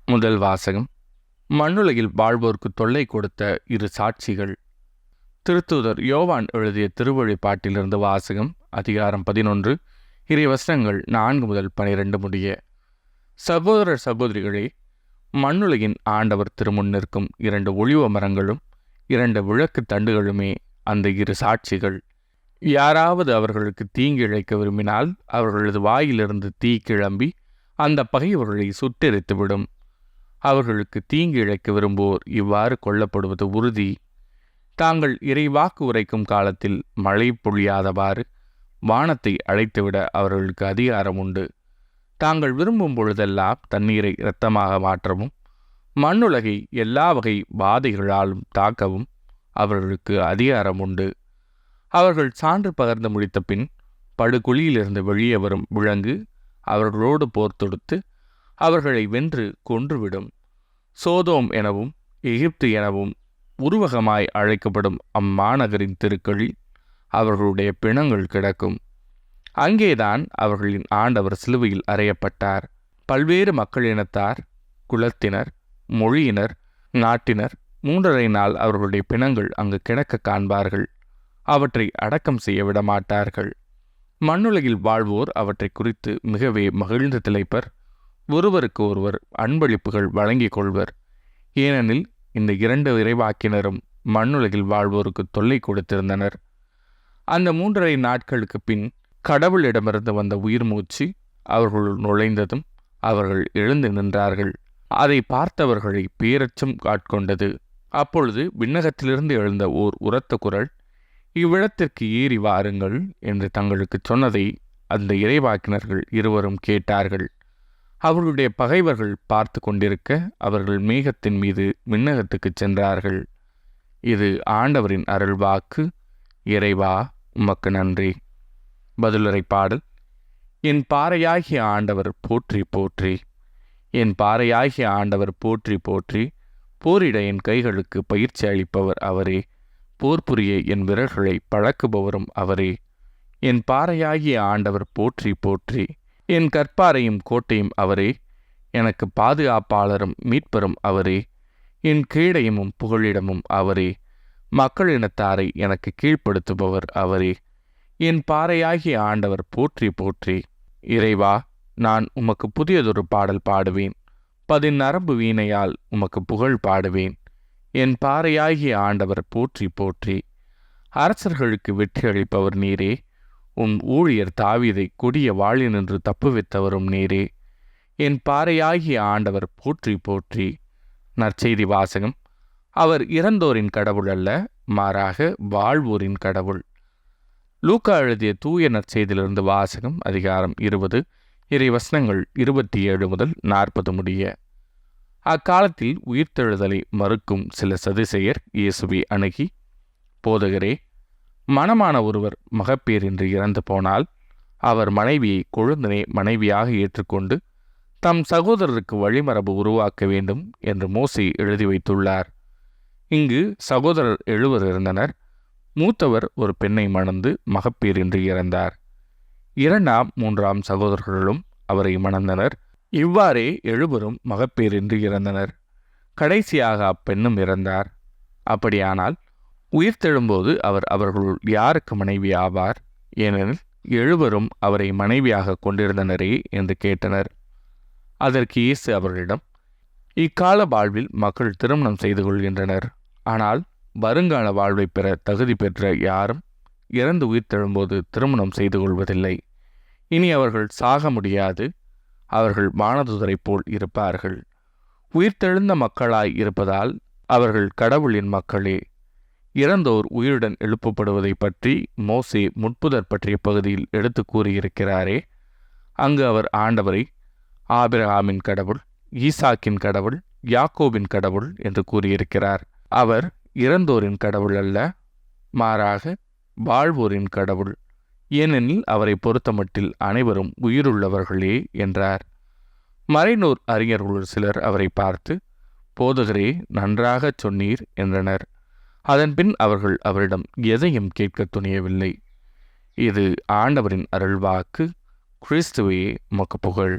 முதல் வாசகம். மண்ணுலகில் வாழ்வோர்க்கு தொல்லை கொடுத்த இரு சாட்சிகள். திருத்தூதர் யோவான் எழுதிய திருவழிப்பாட்டிலிருந்து வாசகம். அதிகாரம் 11, இறைவசனங்கள் 4 முதல் 12 முடிய. சகோதர சகோதரிகளே, மண்ணுலகின் ஆண்டவர் திருமுன் நிற்கும் 2 ஒலிவ மரங்களும் 2 விளக்கு தண்டுகளுமே அந்த இரு சாட்சிகள். யாராவது அவர்களுக்கு தீங்கு இழைக்க விரும்பினால் அவர்களது வாயிலிருந்து தீ கிளம்பி அந்த பகைவர்களை சுட்டெரித்துவிடும். அவர்களுக்கு தீங்கு இழைக்க விரும்புவோர் இவ்வாறு கொல்லப்படுவது உறுதி. தாங்கள் இறைவாக்கு உரைக்கும் காலத்தில் மழை பொழியாதவாறு வானத்தை அழைத்துவிட அவர்களுக்கு அதிகாரம் உண்டு. தாங்கள் விரும்பும் பொழுதெல்லாம் தண்ணீரை இரத்தமாக மாற்றவும் மண்ணுலகை எல்லா வகை பாதைகளாலும் தாக்கவும் அவர்களுக்கு அதிகாரம் உண்டு. அவர்கள் சான்று பகர்ந்து முடித்த பின் படுகுழியிலிருந்து வெளியே வரும் விலங்கு அவர்களோடு போர் தொடுத்து அவர்களை வென்று கொன்றுவிடும். சோதோம் எனவும் எகிப்து எனவும் உருவகமாய் அழைக்கப்படும் அம்மாநகரின் தெருக்களில் அவர்களுடைய பிணங்கள் கிடக்கும். அங்கேதான் அவர்களின் ஆண்டவர் சிலுவையில் அறையப்பட்டார். பல்வேறு மக்களினத்தார், குலத்தினர், மொழியினர், நாட்டினர் 3½ நாள் அவர்களுடைய பிணங்கள் அங்கு கிடக்க காண்பார்கள். அவற்றை அடக்கம் செய்ய விடமாட்டார்கள். மண்ணுலகில் வாழ்வோர் அவற்றை குறித்து மிகவே மகிழ்ந்து திளைப்பர். ஒருவருக்கு ஒருவர் அன்பளிப்புகள் வழங்கிக் கொள்வர். ஏனெனில் இந்த 2 இறைவாக்கினரும் மண்ணுலகில் வாழ்வோருக்கு தொல்லை கொடுத்திருந்தனர். அந்த 3½ நாட்களுக்கு பின் கடவுளிடமிருந்து வந்த உயிர் மூச்சு அவர்களுள் நுழைந்ததும் அவர்கள் எழுந்து நின்றார்கள். அதை பார்த்தவர்களை பேரச்சம் ஆட்கொண்டது. அப்பொழுது விண்ணகத்திலிருந்து எழுந்த ஓர் உரத்த குரல், இவ்விடத்திற்கு ஏறி வாருங்கள் என்று தங்களுக்கு சொன்னதை அந்த இறைவாக்கினர்கள் இருவரும் கேட்டார்கள். அவர்களுடைய பகைவர்கள் பார்த்து கொண்டிருக்க அவர்கள் மேகத்தின் மீது விண்ணகத்துக்கு சென்றார்கள். இது ஆண்டவரின் அருள்வாக்கு. இறைவா, உமக்கு நன்றி. பதிலுரை பாடல். என் பாறையாகிய ஆண்டவர் போற்றி போற்றி. என் பாறையாகிய ஆண்டவர் போற்றி போற்றி. போரிட என் கைகளுக்கு பயிற்சி அளிப்பவர் அவரே. போர் புரிய என் விரல்களை பழக்குபவரும் அவரே. என் பாறையாகிய ஆண்டவர் போற்றி போற்றி. என் கற்பாரையும் கோட்டையும் அவரே. எனக்கு பாதுகாப்பாளரும் மீட்பரும் அவரே. என் கீழையமும் புகழிடமும் அவரே. மக்களினத்தாரை எனக்கு கீழ்ப்படுத்துபவர் அவரே. என் பாறையாகிய ஆண்டவர் போற்றி போற்றி. இறைவா, நான் உமக்கு புதியதொரு பாடல் பாடுவேன். 10 நரம்பு வீணையால் உமக்கு புகழ் பாடுவேன். என் பாறையாகிய ஆண்டவர் போற்றி போற்றி. அரசர்களுக்கு வெற்றி அளிப்பவர் நீரே. உம் ஊழியர் தாவீதை கொடிய வாளினின்று தப்புவித்தவரும் நீரே. என் பாறையாகிய ஆண்டவர் போற்றி போற்றி. நற்செய்தி வாசகம். அவர் இறந்தோரின் கடவுள் அல்ல, மாறாக வாழ்வோரின் கடவுள். லூக்கா எழுதிய தூய நற்செய்தியிலிருந்து வாசகம். அதிகாரம் 20, இறைவசனங்கள் 27 முதல் 40 முடிய. அக்காலத்தில் உயிர்த்தெழுதலை மறுக்கும் சில சதுசேயர் இயேசுவை அணுகி, போதகரே, மணமான ஒருவர் மகப்பேறின்றி இறந்து போனால் அவர் மனைவியை கொழுந்தனே மனைவியாக ஏற்றுக்கொண்டு தம் சகோதரருக்கு வழிமரபு உருவாக்க வேண்டும் என்று மோசே எழுதி வைத்துள்ளார். இங்கு சகோதரர் 7 இருந்தனர். மூத்தவர் ஒரு பெண்ணை மணந்து மகப்பேறின்றி இறந்தார். 2ஆம் 3ஆம் சகோதரர்களும் அவரை மணந்தனர். இவ்வாறே 7 மகப்பேறின்றி இறந்தனர். கடைசியாக அப்பெண்ணும் இறந்தார். அப்படியானால் உயிர்த்தெழும்போது அவர் அவர்களுள் யாருக்கு மனைவி ஆவார்? ஏனெனில் 7 அவரை மனைவியாக கொண்டிருந்தனரே என்று கேட்டனர். அதற்கு இயேசு அவர்களிடம், இக்கால வாழ்வில் மக்கள் திருமணம் செய்து கொள்கின்றனர். ஆனால் வருங்கால வாழ்வை பெற தகுதி பெற்ற யாரும் இறந்து உயிர்த்தெழும்போது திருமணம் செய்து கொள்வதில்லை. இனி அவர்கள் சாக முடியாது. அவர்கள் வானதுதரை போல் இருப்பார்கள். உயிர்த்தெழுந்த மக்களாய் இருப்பதால் அவர்கள் கடவுளின் மக்களே. இறந்தோர் உயிருடன் எழுப்பப்படுவதை பற்றி மோசே முட்புதர் பற்றிய பகுதியில் எடுத்து கூறியிருக்கிறாரே. அங்கு அவர் ஆண்டவரை ஆபிரகாமின் கடவுள், ஈசாக்கின் கடவுள், யாக்கோபின் கடவுள் என்று கூறியிருக்கிறார். அவர் இறந்தோரின் கடவுள் அல்ல, மாறாக வாழ்வோரின் கடவுள். ஏனெனில் அவரை பொறுத்தமட்டில் அனைவரும் உயிருள்ளவர்களே என்றார். மறைநூல் அறிஞர்கள் சிலர் அவரை பார்த்து, போதகரே, நன்றாகச் சொன்னீர் என்றனர். அதன்பின் அவர்கள் அவரிடம் எதையும் கேட்க துணியவில்லை. இது ஆண்டவரின் அருள்வாக்கு. கிறிஸ்துவே, உமக்கு புகழ்.